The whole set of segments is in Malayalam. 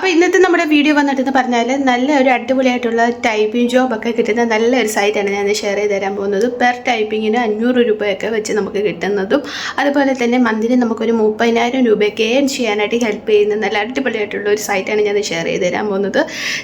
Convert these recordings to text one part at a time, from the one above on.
അപ്പോൾ ഇന്നത്തെ നമ്മുടെ വീഡിയോ വന്നിട്ടെന്ന് പറഞ്ഞാൽ നല്ല ഒരു അടിപൊളിയായിട്ടുള്ള ടൈപ്പിംഗ് ജോബൊക്കെ കിട്ടുന്ന നല്ലൊരു സൈറ്റാണ് ഞാൻ ഷെയർ ചെയ്ത് തരാൻ പോകുന്നത്. പെർ ടൈപ്പിങ്ങിന് 500 രൂപയൊക്കെ വെച്ച് നമുക്ക് കിട്ടുന്നതും അതുപോലെ തന്നെ മന്തിന് നമുക്കൊരു 30,000 രൂപയൊക്കെ ഏൺ ചെയ്യാനായിട്ട് ഹെൽപ്പ് ചെയ്യുന്ന നല്ല അടിപൊളിയായിട്ടുള്ള ഒരു സൈറ്റാണ് ഞാൻ ഷെയർ ചെയ്ത് തരാൻ പോകുന്നത്.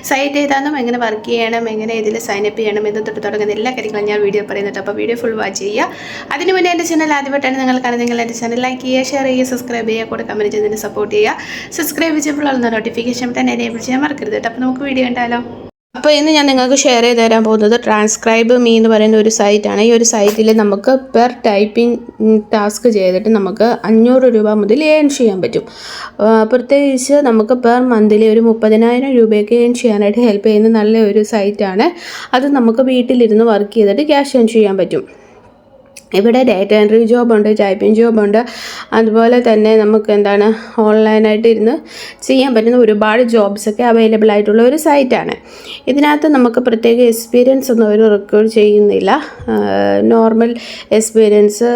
സൈറ്റ് ഏതാണെന്നും എങ്ങനെ വർക്ക് ചെയ്യണം, എങ്ങനെ ഇതിൽ സൈനപ്പ് ചെയ്യണം എന്ന് തൊട്ട് തുടങ്ങുന്ന എല്ലാ കാര്യങ്ങളും ഞാൻ വീഡിയോ പറയുന്നുണ്ട്. അപ്പോൾ വീഡിയോ ഫുൾ വാച്ച് ചെയ്യുക. അതിന് മുന്നേ എൻ്റെ ചാനൽ ആദ്യമായിട്ടാണ് നിങ്ങൾ കാണുന്നതെങ്കിൽ എൻ്റെ ചാനൽ ലൈക്ക് ചെയ്യുക, ഷെയർ ചെയ്യുക, സബ്സ്ക്രൈബ് ചെയ്യുക, കൂടെ കമൻറ്റ് ചെയ്തതിന് സപ്പോർട്ട് ചെയ്യുക. സബ്സ്ക്രൈബ് ചെയ്യുമ്പോഴുള്ള നോട്ടിഫിക്കേഷൻ തന്നെ എനേബിൾ ചെയ്യാൻ മറക്കരുത് കേട്ടോ. അപ്പോൾ നമുക്ക് വീഡിയോ കണ്ടാലോ. അപ്പോൾ ഇന്ന് ഞാൻ നിങ്ങൾക്ക് ഷെയർ ചെയ്ത് തരാൻ പോകുന്നത് ട്രാൻസ്ക്രൈബ് മീ എന്ന് പറയുന്ന ഒരു സൈറ്റാണ്. ഈ ഒരു സൈറ്റിൽ നമുക്ക് പെർ ടൈപ്പിംഗ് ടാസ്ക് ചെയ്തിട്ട് നമുക്ക് 500 രൂപ മുതൽ ഏൺ ചെയ്യാൻ പറ്റും. പ്രത്യേകിച്ച് നമുക്ക് പെർ മന്തിൽ ഒരു 30,000 രൂപയൊക്കെ ഏൺ ചെയ്യാനായിട്ട് ഹെൽപ്പ് ചെയ്യുന്ന നല്ലൊരു സൈറ്റാണ്. അത് നമുക്ക് വീട്ടിലിരുന്ന് വർക്ക് ചെയ്തിട്ട് ക്യാഷ് ഏൺ ചെയ്യാൻ പറ്റും. ഇവിടെ ഡേറ്റ എൻട്രി ജോബുണ്ട്, ടൈപ്പിംഗ് ജോബുണ്ട്, അതുപോലെ തന്നെ നമുക്ക് ഓൺലൈനായിട്ട് ഇരുന്ന് ചെയ്യാൻ പറ്റുന്ന ഒരുപാട് ജോബ്സൊക്കെ അവൈലബിൾ ആയിട്ടുള്ള ഒരു സൈറ്റാണ്. ഇതിനകത്ത് നമുക്ക് പ്രത്യേക എക്സ്പീരിയൻസ് ഒന്നും അവർ റിക്വയർ ചെയ്യുന്നില്ല. നോർമൽ എക്സ്പീരിയൻസ്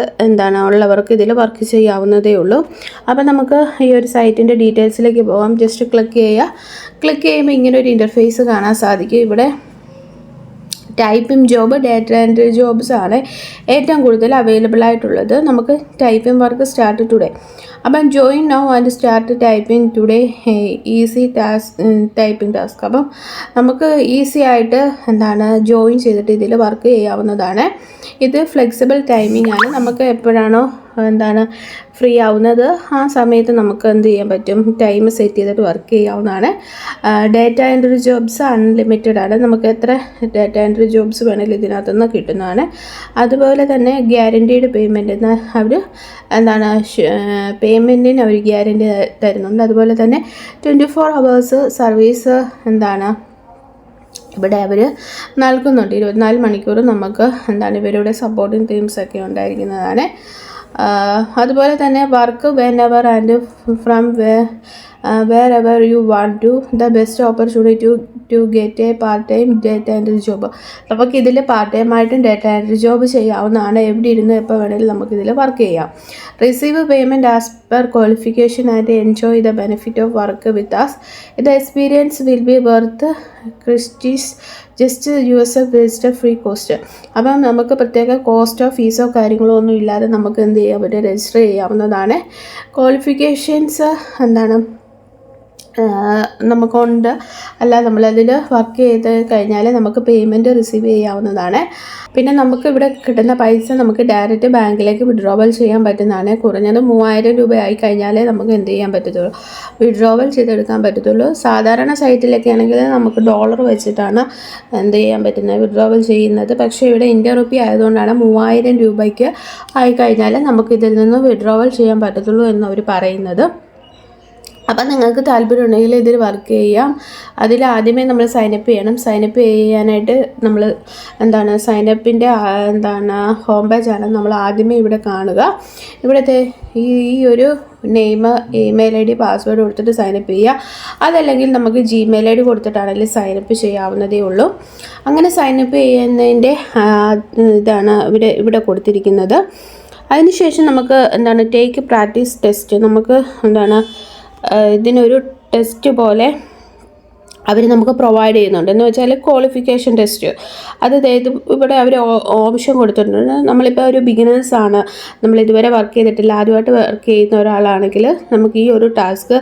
ഉള്ളവർക്ക് ഇതിൽ വർക്ക് ചെയ്യാവുന്നതേ ഉള്ളൂ. അപ്പോൾ നമുക്ക് ഈ ഒരു സൈറ്റിൻ്റെ ഡീറ്റെയിൽസിലേക്ക് പോകാം. ജസ്റ്റ് ക്ലിക്ക് ചെയ്യുമ്പോൾ ഇങ്ങനെ ഒരു ഇൻ്റർഫേസ് കാണാൻ സാധിക്കും. ഇവിടെ typing job, data entry jobs ആണ് ഏറ്റവും കൂടുതൽ അവൈലബിൾ ആയിട്ടുള്ളത്. നമുക്ക് ടൈപ്പിംഗ് വർക്ക് സ്റ്റാർട്ട് ടുഡേ. അപ്പം join now and start typing today easy typing task. അപ്പം നമുക്ക് ഈസി ആയിട്ട് ജോയിൻ ചെയ്തിട്ട് ഇതിൽ വർക്ക് ചെയ്യാവുന്നതാണ്. ഇത് ഫ്ലെക്സിബിൾ ടൈമിംഗ് ആണ്. നമുക്ക് എപ്പോഴാണോ ഫ്രീ ആവുന്നത് ആ സമയത്ത് നമുക്ക് എന്ത് ചെയ്യാൻ പറ്റും, ടൈം സെറ്റ് ചെയ്തിട്ട് വർക്ക് ചെയ്യാവുന്നതാണ്. ഡേറ്റ എൻട്രി ജോബ്സ് അൺലിമിറ്റഡ് ആണ്. നമുക്ക് എത്ര ഡേറ്റ എൻട്രി ജോബ്സ് വേണമെങ്കിലും ഇതിനകത്തുനിന്ന് കിട്ടുന്നതാണ്. അതുപോലെ തന്നെ ഗ്യാരൻറ്റീഡ് പേയ്മെൻറ്റ് അവർ പേയ്മെൻറ്റിന് അവർ ഗ്യാരൻറ്റി തരുന്നുണ്ട്. അതുപോലെ തന്നെ 24 hours സർവീസ് ഇവിടെ അവർ നൽകുന്നുണ്ട്. 24 മണിക്കൂർ നമുക്ക് ഇവരുടെ സപ്പോർട്ടിങ് ടീംസൊക്കെ ഉണ്ടായിരിക്കുന്നതാണ്. അതുപോലെ തന്നെ work when ever and from wherever you want to, the best opportunity to get a part time data entry job. നമുക്ക് ഇതിൽ പാർട്ട് ടൈം ആയിട്ടും ഡേറ്റ എൻട്രി ജോബ് ചെയ്യാവുന്നതാണ്. എവിടെ ഇരുന്ന് എപ്പോൾ വേണമെങ്കിലും നമുക്കിതിൽ വർക്ക് ചെയ്യാം. Receive payment as per qualification and enjoy the benefit of work with us. The experience will be worth Christy's just use register free cost. അപ്പം നമുക്ക് പ്രത്യേക കോസ്റ്റോ ഫീസോ കാര്യങ്ങളോ ഒന്നും ഇല്ലാതെ നമുക്ക് എന്ത് ചെയ്യാൻ പറ്റും, രജിസ്റ്റർ ചെയ്യാവുന്നതാണ്. ക്വാളിഫിക്കേഷൻസ് നമുക്കുണ്ട്. അല്ല, നമ്മളതിൽ വർക്ക് ചെയ്ത് കഴിഞ്ഞാൽ നമുക്ക് പേയ്മെൻറ്റ് റിസീവ് ചെയ്യാവുന്നതാണ്. പിന്നെ നമുക്ക് ഇവിടെ കിട്ടുന്ന പൈസ നമുക്ക് ഡയറക്റ്റ് ബാങ്കിലേക്ക് വിഡ്രോവൽ ചെയ്യാൻ പറ്റുന്നതാണ്. കുറഞ്ഞത് 3,000 രൂപ ആയി കഴിഞ്ഞാലേ നമുക്ക് എന്ത് ചെയ്യാൻ പറ്റത്തുള്ളൂ, വിഡ്രോവൽ ചെയ്തെടുക്കാൻ പറ്റത്തുള്ളൂ. സാധാരണ സൈറ്റിലൊക്കെ ആണെങ്കിൽ നമുക്ക് ഡോളർ വെച്ചിട്ടാണ് എന്ത് ചെയ്യാൻ പറ്റുന്നത്, വിഡ്രോവൽ ചെയ്യുന്നത്. പക്ഷേ ഇവിടെ ഇന്ത്യൻ റുപ്പി ആയതുകൊണ്ടാണ് 3,000 രൂപയ്ക്ക് ആയി കഴിഞ്ഞാൽ നമുക്കിതിൽ നിന്ന് വിഡ്രോവൽ ചെയ്യാൻ പറ്റത്തുള്ളൂ എന്നവർ പറയുന്നത്. അപ്പം നിങ്ങൾക്ക് താല്പര്യമുണ്ടെങ്കിൽ ഇതിൽ വർക്ക് ചെയ്യാം. അതിൽ ആദ്യമേ നമ്മൾ സൈനപ്പ് ചെയ്യണം. സൈനപ്പ് ചെയ്യാനായിട്ട് നമ്മൾ സൈനപ്പിൻ്റെ ഹോം പേജാണ് നമ്മൾ ആദ്യമേ ഇവിടെ കാണുക. ഇവിടുത്തെ ഈ ഒരു നെയിം, ഇമെയിൽ ID, പാസ്വേഡ് കൊടുത്തിട്ട് സൈനപ്പ് ചെയ്യുക. അതല്ലെങ്കിൽ നമുക്ക് Gmail ID കൊടുത്തിട്ടാണെങ്കിൽ സൈനപ്പ് ചെയ്യാവുന്നതേ ഉള്ളൂ. അങ്ങനെ സൈനപ്പ് ചെയ്യുന്നതിൻ്റെ ഇതാണ് ഇവിടെ കൊടുത്തിരിക്കുന്നത്. അതിനുശേഷം നമുക്ക് ടേക്ക് പ്രാക്ടീസ് ടെസ്റ്റ്. നമുക്ക് ഇതിനൊരു ടെസ്റ്റ് പോലെ അവർ നമുക്ക് പ്രൊവൈഡ് ചെയ്യുന്നുണ്ട്. എന്ന് വെച്ചാൽ ക്വാളിഫിക്കേഷൻ ടെസ്റ്റ്. അത് ഇവിടെ അവർ ഓപ്ഷൻ കൊടുത്തിട്ടുണ്ട്. നമ്മളിപ്പോൾ ഒരു ബിഗിനേഴ്സാണ്, നമ്മളിതുവരെ വർക്ക് ചെയ്തിട്ടില്ല, ആദ്യമായിട്ട് വർക്ക് ചെയ്യുന്ന ഒരാളാണെങ്കിൽ നമുക്ക് ഈ ഒരു ടാസ്ക്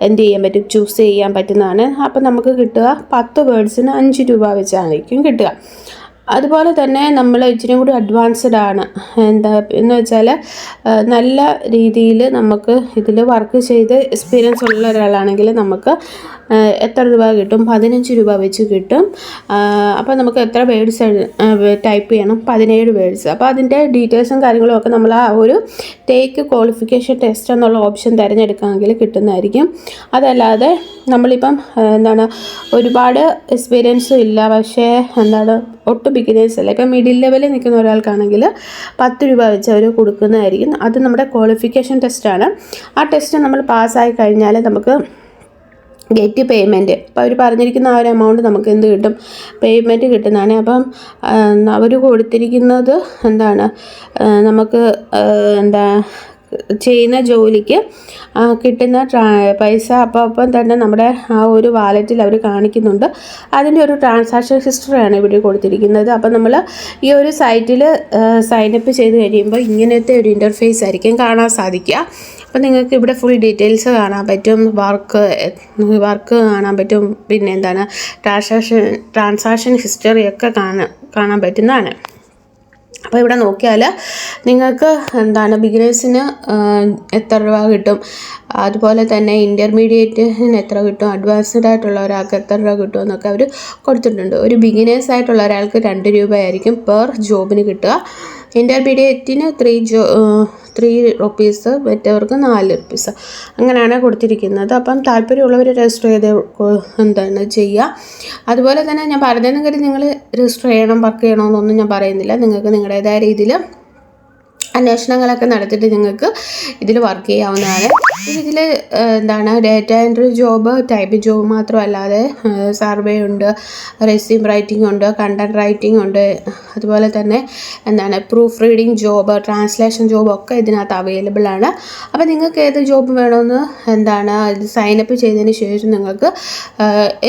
എന്ത് ചെയ്യാൻ പറ്റും, ചൂസ് ചെയ്യാൻ പറ്റുന്നതാണ്. അപ്പം നമുക്ക് കിട്ടുക 10 വേർഡ്സിന് 5 രൂപ വെച്ചായിരിക്കും കിട്ടുക. അതുപോലെ തന്നെ നമ്മൾ ഇച്ചിരി കൂടി അഡ്വാൻസ്ഡ് ആണ്. എന്ന് വെച്ചാൽ നല്ല രീതിയിൽ നമുക്ക് ഇതിൽ വർക്ക് ചെയ്ത് എക്സ്പീരിയൻസ് ഉള്ള ഒരാളാണെങ്കിൽ നമുക്ക് എത്ര രൂപ കിട്ടും, 15 രൂപ വെച്ച് കിട്ടും. അപ്പോൾ നമുക്ക് എത്ര വേർഡ്സ് ടൈപ്പ് ചെയ്യണം, 17 വേർഡ്സ്. അപ്പോൾ അതിൻ്റെ ഡീറ്റെയിൽസും കാര്യങ്ങളും ഒക്കെ നമ്മൾ ആ ഒരു ടേക്ക് ക്വാളിഫിക്കേഷൻ ടെസ്റ്റ് എന്നുള്ള ഓപ്ഷൻ തിരഞ്ഞെടുക്കാമെങ്കിൽ കിട്ടുന്നതായിരിക്കും. അതല്ലാതെ നമ്മളിപ്പം ഒരുപാട് എക്സ്പീരിയൻസും ഇല്ല, പക്ഷേ ഒട്ടും ബിഗിനേഴ്സ് അല്ല, ഇപ്പം മിഡിൽ ലെവലിൽ നിൽക്കുന്ന ഒരാൾക്കാണെങ്കിൽ 10 രൂപ വെച്ച് അവർ കൊടുക്കുന്നതായിരിക്കും. അത് നമ്മുടെ ക്വാളിഫിക്കേഷൻ ടെസ്റ്റാണ്. ആ ടെസ്റ്റ് നമ്മൾ പാസ്സായി കഴിഞ്ഞാൽ നമുക്ക് ഗെറ്റ് പേയ്മെൻറ്റ്, അപ്പോൾ അവർ പറഞ്ഞിരിക്കുന്ന ആ ഒരു എമൗണ്ട് നമുക്ക് എന്ത് കിട്ടും, പേയ്മെൻറ്റ് കിട്ടുന്നതാണ്. അപ്പം അവർ കൊടുത്തിരിക്കുന്നത് നമുക്ക് ചെയ്യുന്ന ജോലിക്ക് കിട്ടുന്ന പൈസ അപ്പം തന്നെ നമ്മുടെ ആ ഒരു വാലറ്റിൽ അവർ കാണിക്കുന്നുണ്ട്. അതിൻ്റെ ഒരു ട്രാൻസാക്ഷൻ ഹിസ്റ്ററിയാണ് ഇവിടെ കൊടുത്തിരിക്കുന്നത്. അപ്പം നമ്മൾ ഈ ഒരു സൈറ്റിൽ സൈനപ്പ് ചെയ്ത് കഴിയുമ്പോൾ ഇങ്ങനത്തെ ഒരു ഇൻ്റർഫേസ് ആയിരിക്കും കാണാൻ സാധിക്കുക. അപ്പോൾ നിങ്ങൾക്ക് ഇവിടെ ഫുൾ ഡീറ്റെയിൽസ് കാണാൻ പറ്റും, വർക്ക് കാണാൻ പറ്റും, പിന്നെ എന്താണ് ട്രാൻസാക്ഷൻ ഹിസ്റ്ററിയൊക്കെ കാണാൻ പറ്റുന്നതാണ്. അപ്പോൾ ഇവിടെ നോക്കിയാൽ നിങ്ങൾക്ക് എന്താണ് ബിഗിനേഴ്സിന് എത്ര രൂപ കിട്ടും, അതുപോലെ തന്നെ ഇൻ്റർമീഡിയറ്റിന് എത്ര കിട്ടും, അഡ്വാൻസ്ഡ് ആയിട്ടുള്ള ഒരാൾക്ക് എത്ര രൂപ കിട്ടും എന്നൊക്കെ അവർ കൊടുത്തിട്ടുണ്ട്. ഒരു ബിഗിനേഴ്സ് ആയിട്ടുള്ള ഒരാൾക്ക് 2 രൂപയായിരിക്കും പെർ ജോബിന് കിട്ടുക. ഇൻ്റർമീഡിയറ്റിന് 3 റുപ്പീസ്, മറ്റവർക്ക് 4 റുപ്പീസ്, അങ്ങനെയാണ് കൊടുത്തിരിക്കുന്നത്. അപ്പം താല്പര്യമുള്ളവർ രജിസ്റ്റർ ചെയ്ത് എന്താണ് ചെയ്യുക. അതുപോലെ തന്നെ ഞാൻ പറഞ്ഞതെന്ന് കരുതി നിങ്ങൾ രജിസ്റ്റർ ചെയ്യണം, വർക്ക് ചെയ്യണമെന്നൊന്നും ഞാൻ പറയുന്നില്ല. നിങ്ങൾക്ക് നിങ്ങളുടേതായ രീതിയിൽ അന്വേഷണങ്ങളൊക്കെ നടത്തിയിട്ട് നിങ്ങൾക്ക് ഇതിൽ വർക്ക് ചെയ്യാവുന്നതാണ്. ഇതിൽ എന്താണ് data entry job, typing job മാത്രമല്ലാതെ സർവേ ഉണ്ട്, റെസ്യൂം റൈറ്റിംഗ് ഉണ്ട്, കണ്ടൻറ് റൈറ്റിംഗ് ഉണ്ട്, അതുപോലെ തന്നെ എന്താണ് proof reading job, translation job ഒക്കെ ഇതിനകത്ത് അവൈലബിൾ ആണ്. അപ്പോൾ നിങ്ങൾക്ക് ഏത് ജോബ് വേണമെന്ന് എന്താണ് ഇത് സൈനപ്പ് ചെയ്തതിന് ശേഷം നിങ്ങൾക്ക്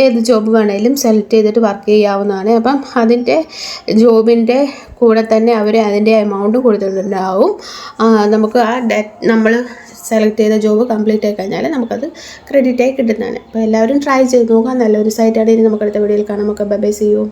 ഏത് ജോബ് വേണമെങ്കിലും സെലക്ട് ചെയ്തിട്ട് വർക്ക് ചെയ്യാവുന്നതാണ്. അപ്പം അതിൻ്റെ ജോബിൻ്റെ കൂടെ തന്നെ അവർ അതിൻ്റെ എമൗണ്ട് കൊടുത്തിട്ടുണ്ടാവും. നമുക്ക് നമ്മൾ സെലക്ട് ചെയ്ത ജോബ് കംപ്ലീറ്റ് ആയി കഴിഞ്ഞാൽ നമുക്കത് ക്രെഡിറ്റ് ആയി കിട്ടുന്നതാണ്. അപ്പോൾ എല്ലാവരും ട്രൈ ചെയ്ത് നോക്കാം. നല്ലൊരു സൈറ്റാണ്. ഇനി നമുക്ക് അടുത്ത വീഡിയോയിൽ കാണാം. നമുക്ക് ബൈ ബൈ, സീ യു.